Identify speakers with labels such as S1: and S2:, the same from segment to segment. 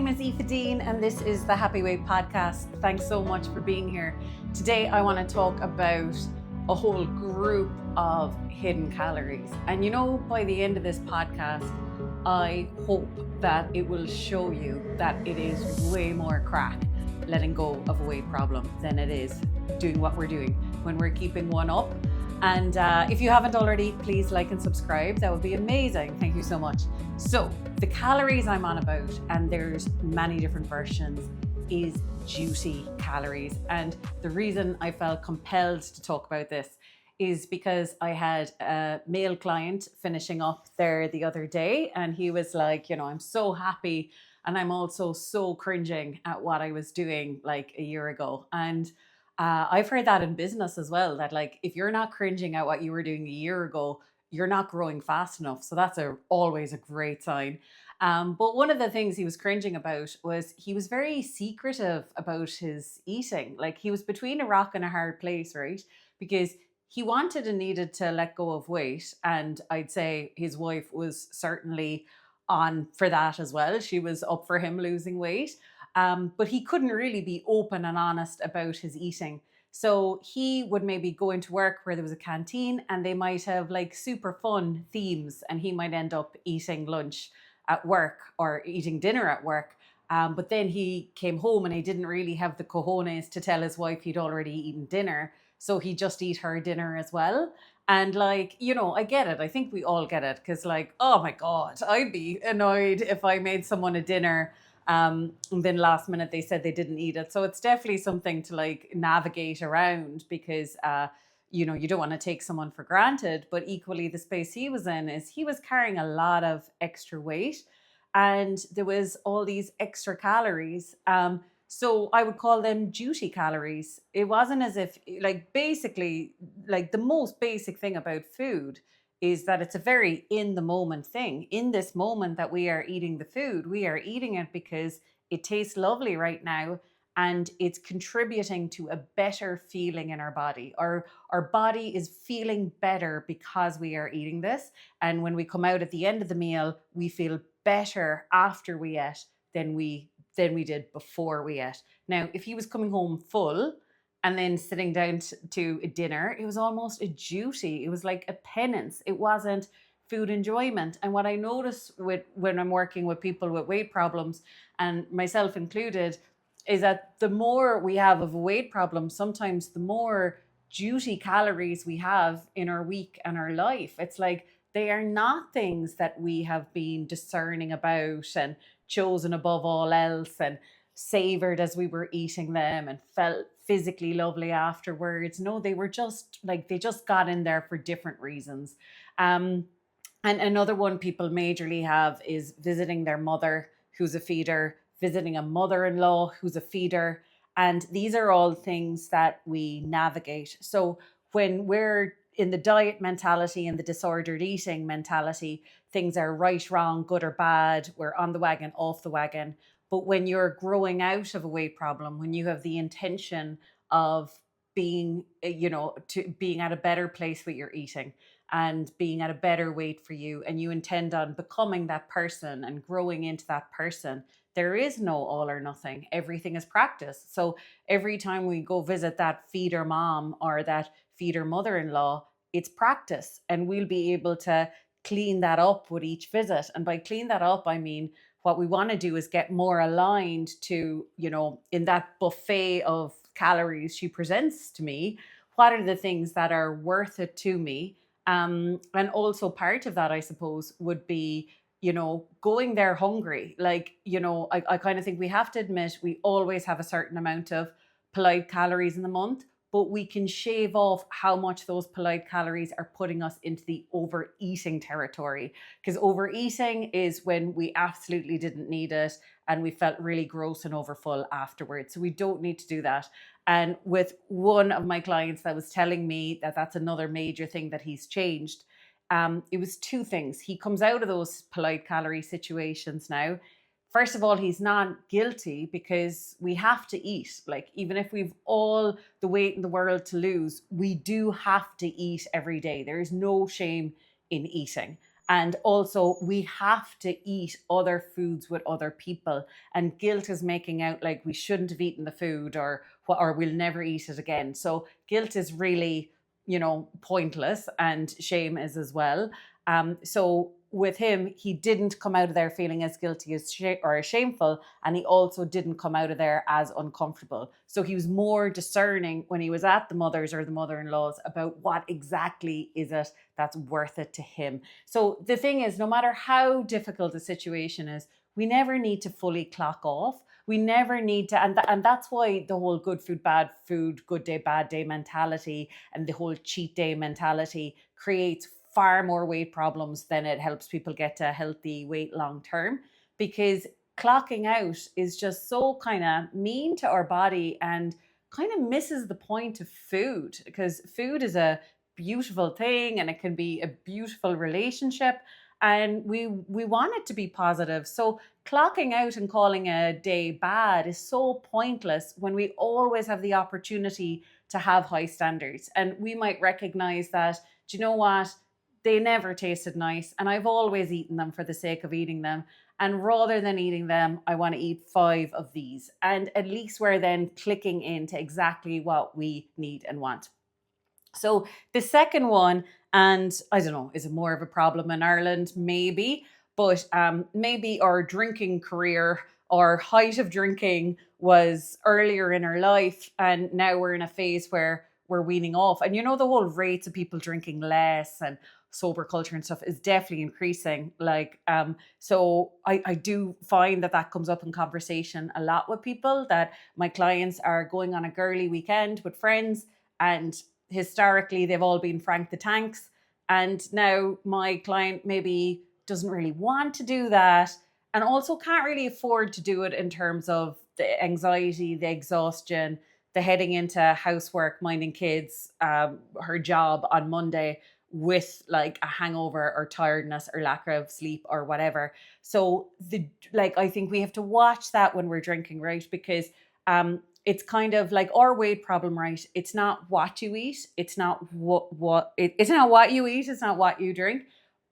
S1: is Aoife Deane and this is the Happy Weight Podcast. Thanks so much for being here. Today I want to talk about a whole group of hidden calories. And you know, by the end of this podcast, I hope that it will show you that it is way more crack letting go of a weight problem than it is doing what we're doing when we're keeping one up. And if you haven't already, please like and subscribe. That would be amazing. Thank you so much. So the calories I'm on about, and there's many different versions, is duty calories. And the reason I felt compelled to talk about this is because I had a male client finishing up there the other day, and he was like, I'm so happy, and I'm also so cringing at what I was doing like a year ago. And I've heard that in business as well, that like if you're not cringing at what you were doing a year ago, you're not growing fast enough. So that's always a great sign. But one of the things he was cringing about was he was very secretive about his eating. Like he was between a rock and a hard place, right? Because he wanted and needed to let go of weight. And I'd say his wife was certainly on for that as well. She was up for him losing weight. But he couldn't really be open and honest about his eating. So he would maybe go into work where there was a canteen and they might have like super fun themes, and he might end up eating lunch at work or eating dinner at work. But then he came home and he didn't really have the cojones to tell his wife he'd already eaten dinner. So he just eat her dinner as well. And like, I get it. I think we all get it. Because like, oh my God, I'd be annoyed if I made someone a dinner and then last minute they said they didn't eat it. So it's definitely something to like navigate around, because you don't want to take someone for granted. But equally, the space he was in is he was carrying a lot of extra weight, and there was all these extra calories. So I would call them duty calories. It wasn't as if, like, basically, like the most basic thing about food is that it's a very in the moment thing. In this moment that we are eating the food, we are eating it because it tastes lovely right now, and it's contributing to a better feeling in our body. Our body is feeling better because we are eating this. And when we come out at the end of the meal, we feel better after we ate than we did before we ate. Now, if he was coming home full and then sitting down to a dinner, it was almost a duty. It was like a penance. It wasn't food enjoyment. And what I notice when I'm working with people with weight problems, and myself included, is that the more we have of a weight problem, sometimes the more duty calories we have in our week and our life. It's like they are not things that we have been discerning about and chosen above all else and savored as we were eating them and felt physically lovely afterwards. No, they were just like, they just got in there for different reasons. And another one people majorly have is visiting their mother who's a feeder, visiting a mother-in-law who's a feeder. And these are all things that we navigate. So when we're in the diet mentality and the disordered eating mentality, things are right, wrong, good or bad. We're on the wagon, off the wagon. But when you're growing out of a weight problem, when you have the intention of being, being at a better place with your eating and being at a better weight for you, and you intend on becoming that person and growing into that person, there is no all or nothing. Everything is practice. So every time we go visit that feeder mom or that feeder mother-in-law, it's practice, and we'll be able to clean that up with each visit. And by clean that up, I mean, what we want to do is get more aligned to, in that buffet of calories she presents to me, what are the things that are worth it to me? And also part of that, I suppose, would be, going there hungry. Like, I kind of think we have to admit we always have a certain amount of polite calories in the month, but we can shave off how much those polite calories are putting us into the overeating territory. Because overeating is when we absolutely didn't need it and we felt really gross and overfull afterwards. So we don't need to do that. And with one of my clients that was telling me that that's another major thing that he's changed, it was two things. He comes out of those polite calorie situations now. First of all, he's not guilty because we have to eat. Like, even if we've all the weight in the world to lose, we do have to eat every day. There is no shame in eating. And also, we have to eat other foods with other people. And guilt is making out like we shouldn't have eaten the food, or we'll never eat it again. So guilt is really, pointless, and shame is as well. So with him, he didn't come out of there feeling as guilty or as shameful, and he also didn't come out of there as uncomfortable. So he was more discerning when he was at the mother's or the mother-in-law's about what exactly is it that's worth it to him. So the thing is, no matter how difficult the situation is, we never need to fully clock off. We never need to, and that's why the whole good food, good day, bad day mentality, and the whole cheat day mentality creates far more weight problems than it helps people get to a healthy weight long term. Because clocking out is just so kind of mean to our body and kind of misses the point of food, because food is a beautiful thing and it can be a beautiful relationship, and we want it to be positive. So clocking out and calling a day bad is so pointless when we always have the opportunity to have high standards. And we might recognize that, do you know what? They never tasted nice, and I've always eaten them for the sake of eating them. And rather than eating them, I want to eat 5 of these. And at least we're then clicking into exactly what we need and want. So the second one, and I don't know, is it more of a problem in Ireland? Maybe, but maybe our drinking career, our height of drinking was earlier in our life, and now we're in a phase where we're weaning off. And the whole rates of people drinking less and sober culture and stuff is definitely increasing. So I do find that comes up in conversation a lot with people, that my clients are going on a girly weekend with friends, and historically they've all been Frank the Tanks, and now my client maybe doesn't really want to do that, and also can't really afford to do it in terms of the anxiety, the exhaustion, the heading into housework, minding kids, her job on Monday with like a hangover or tiredness or lack of sleep or whatever. So I think we have to watch that when we're drinking, right? Because it's kind of like our weight problem, right? It's not what you eat. It's not it's not what you eat. It's not what you drink.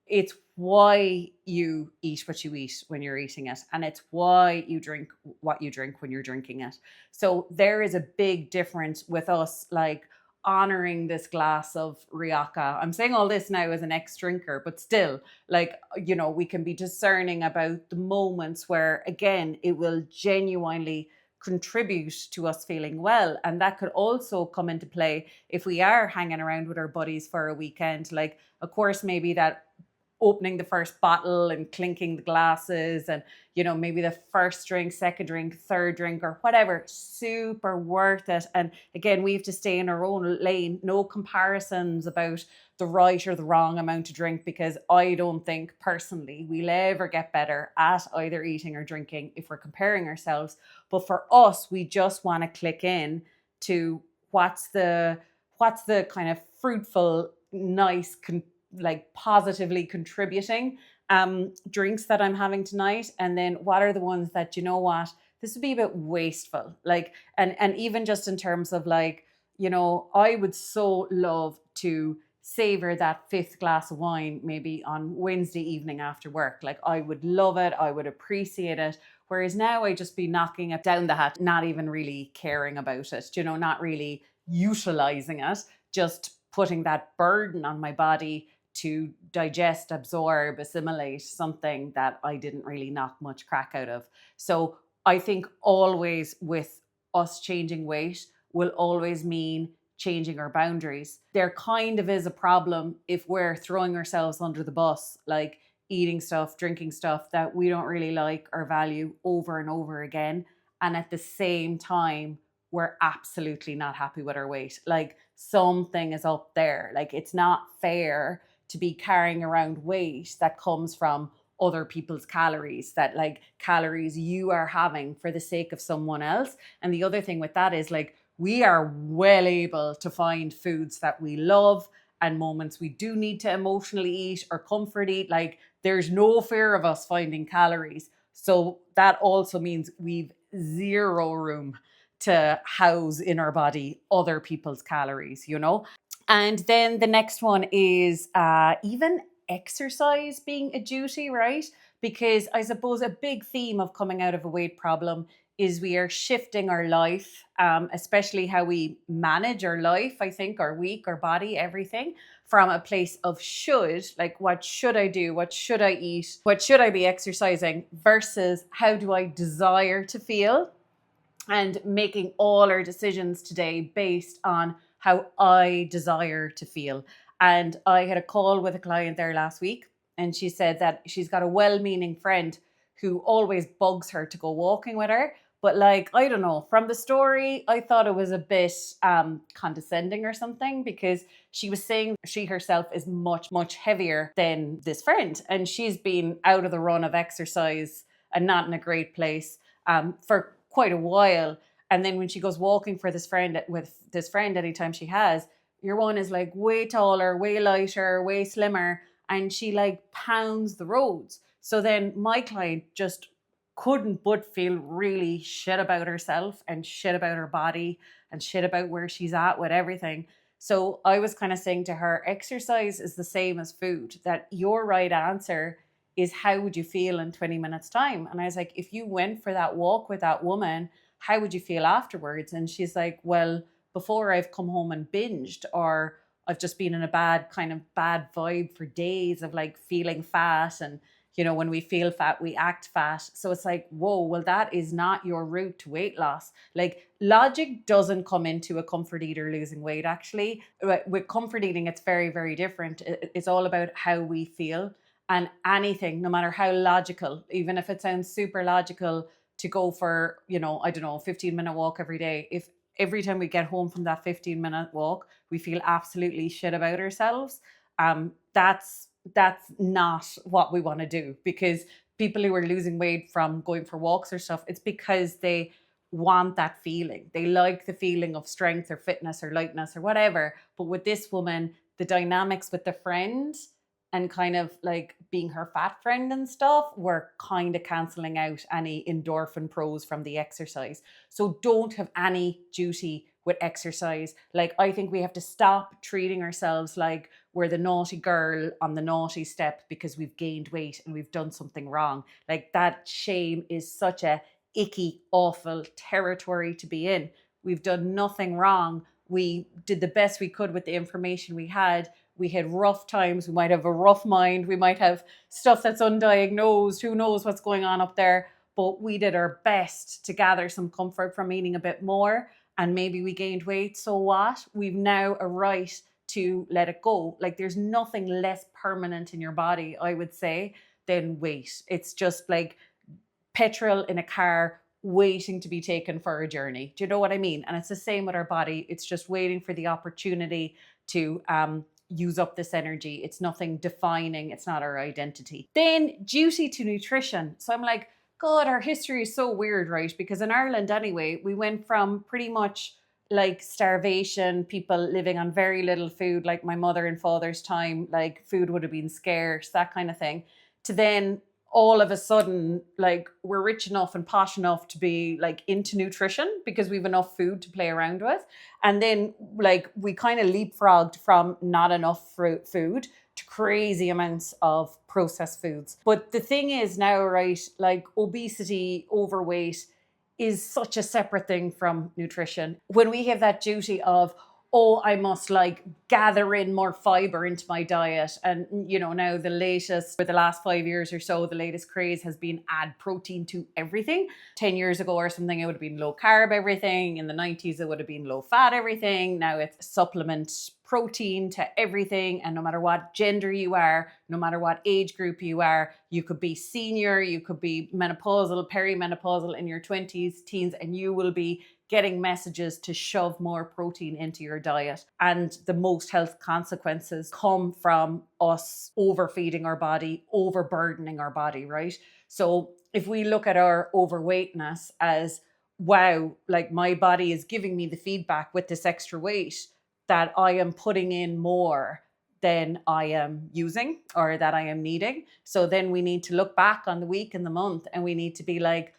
S1: It's why you eat what you eat when you're eating it. And it's why you drink what you drink when you're drinking it. So there is a big difference with us, like honoring this glass of Rioja. I'm saying all this now as an ex-drinker, but still, we can be discerning about the moments where, again, it will genuinely contribute to us feeling well. And that could also come into play if we are hanging around with our buddies for a weekend. Like, of course, maybe that opening the first bottle and clinking the glasses, and maybe the first drink, second drink, third drink, or whatever, super worth it. And again, we have to stay in our own lane. No comparisons about the right or the wrong amount to drink, because I don't think personally we'll ever get better at either eating or drinking if we're comparing ourselves. But for us, we just want to click in to what's the kind of fruitful, nice, positively contributing drinks that I'm having tonight, and then what are the ones that, this would be a bit wasteful, and even just in terms of I would so love to savor that 5th glass of wine maybe on Wednesday evening after work. I would love it, I would appreciate it, whereas now I just be knocking it down the hatch, not even really caring about it, not really utilizing it, just putting that burden on my body to digest, absorb, assimilate something that I didn't really knock much crack out of. So I think always with us changing weight will always mean changing our boundaries. There kind of is a problem if we're throwing ourselves under the bus, like eating stuff, drinking stuff that we don't really like or value over and over again. And at the same time, we're absolutely not happy with our weight. Something is up there. It's not fair to be carrying around weight that comes from other people's calories, that calories you are having for the sake of someone else. And the other thing with that is we are well able to find foods that we love and moments we do need to emotionally eat or comfort eat. There's no fear of us finding calories. So that also means we've zero room to house in our body other people's calories, And then the next one is even exercise being a duty, right? Because I suppose a big theme of coming out of a weight problem is we are shifting our life, especially how we manage our life, I think, our week, our body, everything, from a place of should, like what should I do? What should I eat? What should I be exercising? Versus how do I desire to feel? And making all our decisions today based on how I desire to feel. And I had a call with a client there last week, and she said that she's got a well-meaning friend who always bugs her to go walking with her. But like, I don't know, from the story, I thought it was a bit condescending or something, because she was saying she herself is much, much heavier than this friend. And she's been out of the run of exercise and not in a great place for quite a while. And then when she goes walking with this friend anytime she has, your one is like way taller, way lighter, way slimmer, and she like pounds the roads. So then my client just couldn't but feel really shit about herself and shit about her body and shit about where she's at with everything. So I was kind of saying to her, exercise is the same as food, that your right answer is how would you feel in 20 minutes time? And I was like, if you went for that walk with that woman, how would you feel afterwards? And she's like, well, before I've come home and binged, or I've just been in a bad vibe for days of like feeling fat. And, you know, when we feel fat, we act fat. So it's like, whoa, well, that is not your route to weight loss. Like, logic doesn't come into a comfort eater losing weight, actually. With comfort eating, it's very, very different. It's all about how we feel. And anything, no matter how logical, even if it sounds super logical to go for, you know, I don't know, a 15-minute walk every day, if every time we get home from that 15-minute walk, we feel absolutely shit about ourselves, that's not what we want to do. Because people who are losing weight from going for walks or stuff, it's because they want that feeling. They like the feeling of strength or fitness or lightness or whatever. But with this woman, the dynamics with the friend and kind of like being her fat friend and stuff were kind of cancelling out any endorphin pros from the exercise. So don't have any duty with exercise. Like, I think we have to stop treating ourselves like we're the naughty girl on the naughty step because we've gained weight and we've done something wrong. Like, that shame is such a icky, awful territory to be in. We've done nothing wrong. We did the best we could with the information we had. We had rough times. We might have a rough mind. We might have stuff that's undiagnosed. Who knows what's going on up there? But we did our best to gather some comfort from eating a bit more. And maybe we gained weight. So what? We've now a right to let it go. Like, there's nothing less permanent in your body, I would say, than weight. It's just like petrol in a car waiting to be taken for a journey. Do you know what I mean? And it's the same with our body. It's just waiting for the opportunity to use up this energy. It's nothing defining. It's not our identity. Then duty to nutrition. So I'm like, God, our history is so weird, right? Because in Ireland anyway, we went from pretty much like starvation, people living on very little food, like my mother and father's time, like food would have been scarce, that kind of thing, to then all of a sudden, like, we're rich enough and posh enough to be like into nutrition because we've enough food to play around with. And then like we kind of leapfrogged from not enough food to crazy amounts of processed foods. But the thing is now, right, like obesity, overweight is such a separate thing from nutrition. When we have that duty of, oh, I must like gather in more fiber into my diet. And, you know, now the latest, for the last 5 years or so, the latest craze has been add protein to everything. 10 years ago or something, it would have been low carb everything. In the 90s, it would have been low fat everything. Now it's supplement protein to everything. And no matter what gender you are, no matter what age group you are, you could be senior, you could be menopausal, perimenopausal in your 20s, teens, and you will be getting messages to shove more protein into your diet. And the most health consequences come from us overfeeding our body, overburdening our body, right? So if we look at our overweightness as, wow, like my body is giving me the feedback with this extra weight that I am putting in more than I am using or that I am needing. So then we need to look back on the week and the month and we need to be like,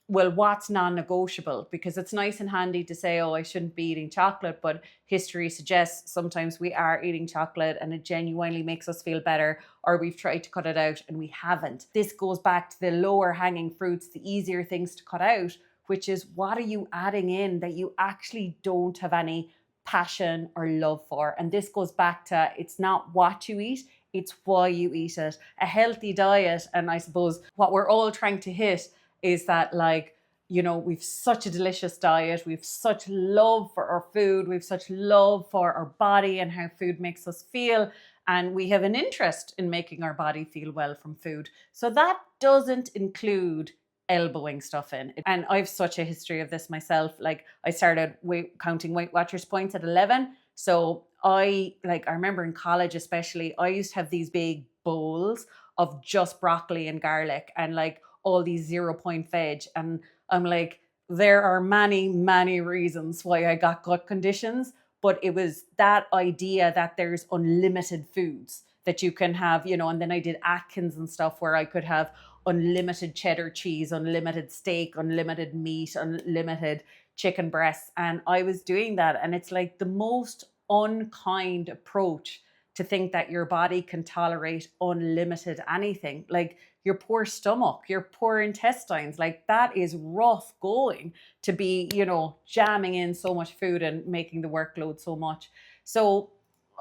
S1: well, what's non-negotiable? Because it's nice and handy to say, oh, I shouldn't be eating chocolate, but history suggests sometimes we are eating chocolate and it genuinely makes us feel better, or we've tried to cut it out and we haven't. This goes back to the lower hanging fruits, the easier things to cut out, which is, what are you adding in that you actually don't have any passion or love for? And this goes back to, it's not what you eat, it's why you eat it. A healthy diet, and I suppose what we're all trying to hit is that, like, you know, we've such a delicious diet, we've such love for our food, we've such love for our body and how food makes us feel, and we have an interest in making our body feel well from food. So that doesn't include elbowing stuff in. And I've such a history of this myself. Like, I started counting Weight Watchers points at 11. So I remember in college especially, I used to have these big bowls of just broccoli and garlic and like all these 0 point veg. And I'm like, there are many, many reasons why I got gut conditions, but it was that idea that there's unlimited foods that you can have, you know. And then I did Atkins and stuff where I could have unlimited cheddar cheese, unlimited steak, unlimited meat, unlimited chicken breasts. And I was doing that. And it's like the most unkind approach to think that your body can tolerate unlimited anything. Like, your poor stomach, your poor intestines, like, that is rough going to be, you know, jamming in so much food and making the workload so much. So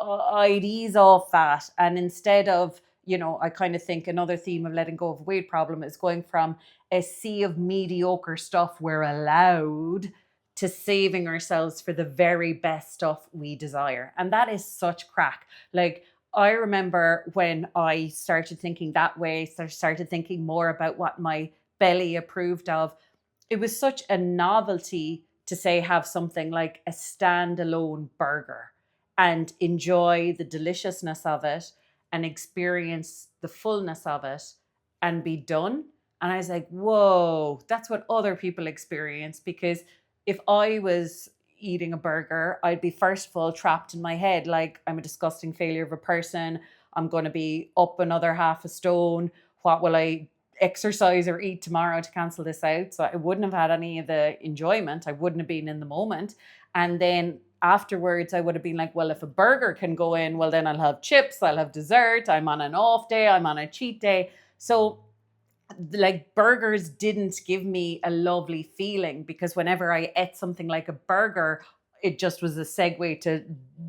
S1: I'd ease off that. And instead of, you know, I kind of think another theme of letting go of a weight problem is going from a sea of mediocre stuff we're allowed to saving ourselves for the very best stuff we desire. And that is such crack. Like, I remember when I started thinking that way, started thinking more about what my belly approved of, it was such a novelty to say, have something like a standalone burger and enjoy the deliciousness of it and experience the fullness of it and be done. And I was like, whoa, that's what other people experience. Because if I was eating a burger, I'd be, first of all, trapped in my head, like, I'm a disgusting failure of a person, I'm going to be up another half a stone, what will I exercise or eat tomorrow to cancel this out? So I wouldn't have had any of the enjoyment, I wouldn't have been in the moment. And then afterwards I would have been like, well, if a burger can go in, well, then I'll have chips, I'll have dessert, I'm on an off day, I'm on a cheat day. So like, burgers didn't give me a lovely feeling, because whenever I ate something like a burger, it just was a segue to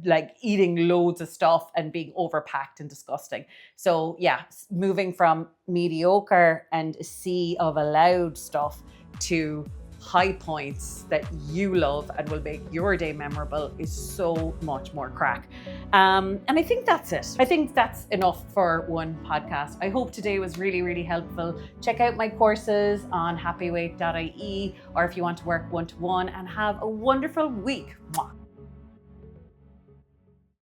S1: like eating loads of stuff and being overpacked and disgusting. So yeah, moving from mediocre and a sea of allowed stuff to high points that you love and will make your day memorable is so much more crack. And I think that's it. I think that's enough for one podcast. I hope today was really, really helpful. Check out my courses on happyweight.ie, or if you want to work one-to-one, and have a wonderful week. Mwah.